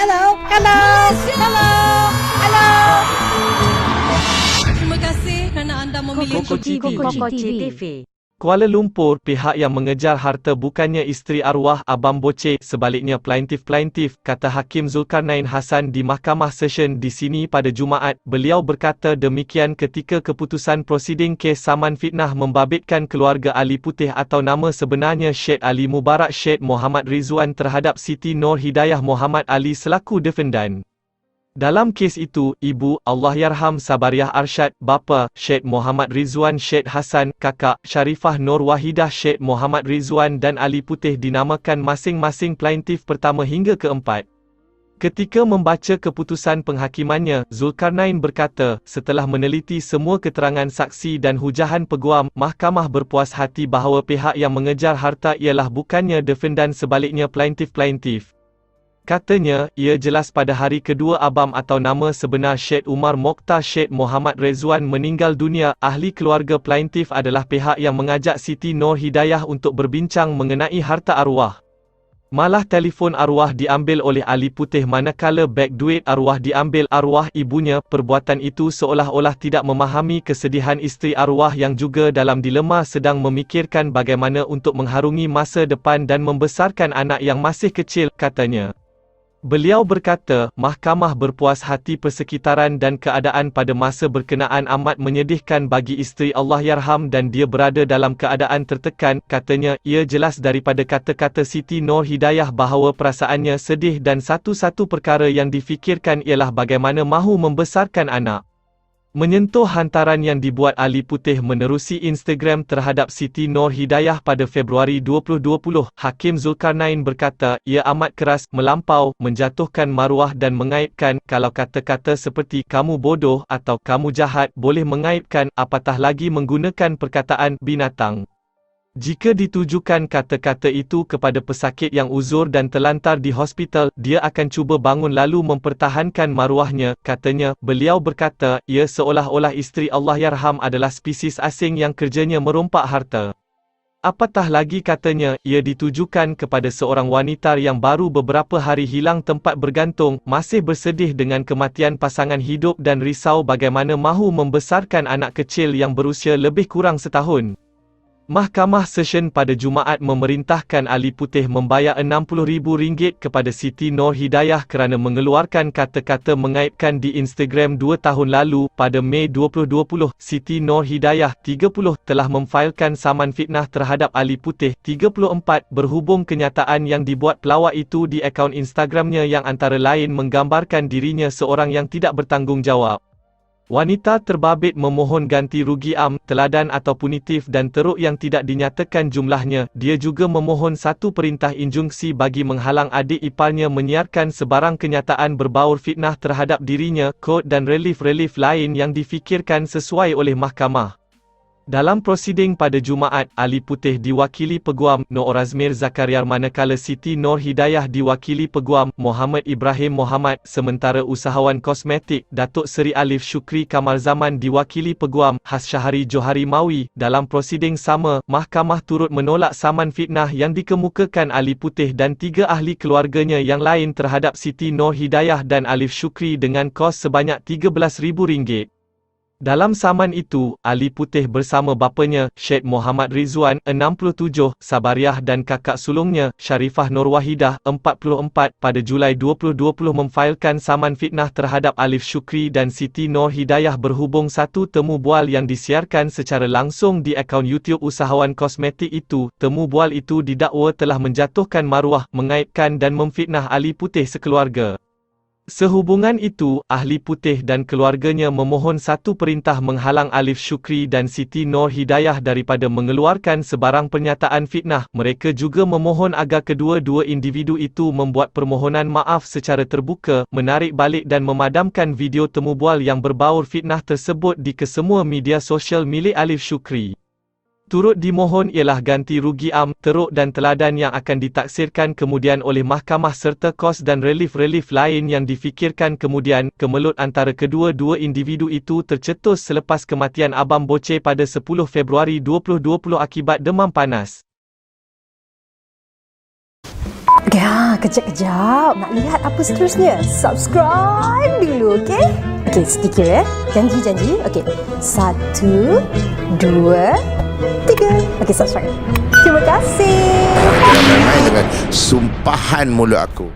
Hello. Hello. Hello. Hello. Terima kasih kerana anda memilih Kokoci TV. Kuala Lumpur, pihak yang mengejar harta bukannya isteri arwah Abang Boceh, sebaliknya plaintif, kata Hakim Zulkarnain Hassan di Mahkamah Session di sini pada Jumaat. Beliau berkata demikian ketika keputusan prosiding kes saman fitnah membabitkan keluarga Ali Puteh atau nama sebenarnya Syed Ali Mubarak Syed Muhammad Rizwan terhadap Siti Nur Hidayah Muhammad Ali selaku defendan. Dalam kes itu, ibu, Allahyarham Sabariah Arsyad, bapa, Syed Muhammad Rizwan Syed Hassan, kakak, Sharifah Nur Wahidah Syed Muhammad Rizwan dan Ali Puteh dinamakan masing-masing plaintif pertama hingga keempat. Ketika membaca keputusan penghakimannya, Zulkarnain berkata, setelah meneliti semua keterangan saksi dan hujahan peguam, mahkamah berpuas hati bahawa pihak yang mengejar harta ialah bukannya defendan sebaliknya plaintif. Katanya, ia jelas pada hari kedua Abam atau nama sebenar Syed Umar Mokhtar Syed Muhammad Rizwan meninggal dunia, ahli keluarga plaintif adalah pihak yang mengajak Siti Nur Hidayah untuk berbincang mengenai harta arwah. Malah telefon arwah diambil oleh Ali Puteh manakala beg duit arwah diambil arwah ibunya. Perbuatan itu seolah-olah tidak memahami kesedihan isteri arwah yang juga dalam dilema sedang memikirkan bagaimana untuk mengharungi masa depan dan membesarkan anak yang masih kecil, katanya. Beliau berkata, mahkamah berpuas hati persekitaran dan keadaan pada masa berkenaan amat menyedihkan bagi isteri Allahyarham dan dia berada dalam keadaan tertekan. Katanya, ia jelas daripada kata-kata Siti Nur Hidayah bahawa perasaannya sedih dan satu-satu perkara yang difikirkan ialah bagaimana mahu membesarkan anak. Menyentuh hantaran yang dibuat Ali Puteh menerusi Instagram terhadap Siti Nur Hidayah pada Februari 2020, Hakim Zulkarnain berkata, ia amat keras, melampau, menjatuhkan maruah dan mengaibkan. Kalau kata-kata seperti kamu bodoh atau kamu jahat boleh mengaibkan, apatah lagi menggunakan perkataan binatang. Jika ditujukan kata-kata itu kepada pesakit yang uzur dan terlantar di hospital, dia akan cuba bangun lalu mempertahankan maruahnya, katanya. Beliau berkata, ia seolah-olah isteri Allahyarham adalah spesies asing yang kerjanya merompak harta. Apatah lagi, katanya, ia ditujukan kepada seorang wanita yang baru beberapa hari hilang tempat bergantung, masih bersedih dengan kematian pasangan hidup dan risau bagaimana mahu membesarkan anak kecil yang berusia lebih kurang setahun. Mahkamah Session pada Jumaat memerintahkan Ali Puteh membayar RM60,000 kepada Siti Nur Hidayah kerana mengeluarkan kata-kata mengaibkan di Instagram 2 tahun lalu. Pada Mei 2020, Siti Nur Hidayah, 30, telah memfailkan saman fitnah terhadap Ali Puteh, 34, berhubung kenyataan yang dibuat pelawak itu di akaun Instagramnya yang antara lain menggambarkan dirinya seorang yang tidak bertanggungjawab. Wanita terbabit memohon ganti rugi teladan atau punitif dan teruk yang tidak dinyatakan jumlahnya. Dia juga memohon satu perintah injungsi bagi menghalang adik iparnya menyiarkan sebarang kenyataan berbaur fitnah terhadap dirinya, kod dan relief lain yang difikirkan sesuai oleh mahkamah. Dalam prosiding pada Jumaat, Ali Puteh diwakili Peguam Nur Razmir Zakaria manakala Siti Nur Hidayah diwakili Peguam Muhammad Ibrahim Muhammad, sementara usahawan kosmetik Datuk Seri Alif Syukri Kamal Zaman diwakili Peguam Hasyahari Johari Mawi. Dalam prosiding sama, mahkamah turut menolak saman fitnah yang dikemukakan Ali Puteh dan 3 ahli keluarganya yang lain terhadap Siti Nur Hidayah dan Alif Syukri dengan kos sebanyak RM13,000. Dalam saman itu, Ali Puteh bersama bapanya, Syed Muhammad Rizwan, 67, Sabariah dan kakak sulungnya, Sharifah Nur Wahidah, 44, pada Julai 2020 memfailkan saman fitnah terhadap Alif Syukri dan Siti Nur Hidayah berhubung satu temu bual yang disiarkan secara langsung di akaun YouTube usahawan kosmetik itu. Temu bual itu didakwa telah menjatuhkan maruah, mengaibkan dan memfitnah Ali Puteh sekeluarga. Sehubungan itu, Ahli Puteh dan keluarganya memohon satu perintah menghalang Alif Syukri dan Siti Nur Hidayah daripada mengeluarkan sebarang pernyataan fitnah. Mereka juga memohon agar kedua-dua individu itu membuat permohonan maaf secara terbuka, menarik balik dan memadamkan video temu bual yang berbaur fitnah tersebut di kesemua media sosial milik Alif Syukri. Turut dimohon ialah ganti rugi teruk dan teladan yang akan ditaksirkan kemudian oleh mahkamah serta kos dan relief lain yang difikirkan kemudian. Kemelut antara kedua-dua individu itu tercetus selepas kematian Abang Boceh pada 10 Februari 2020 akibat demam panas. Ya, kejap-kejap. Nak lihat apa seterusnya? Subscribe dulu, okey? Okey, sedikit ya. Janji. Okey. 1, 2, 3. Okey, subscribe. Terima kasih. Jangan main-main dengan sumpahan mulut aku.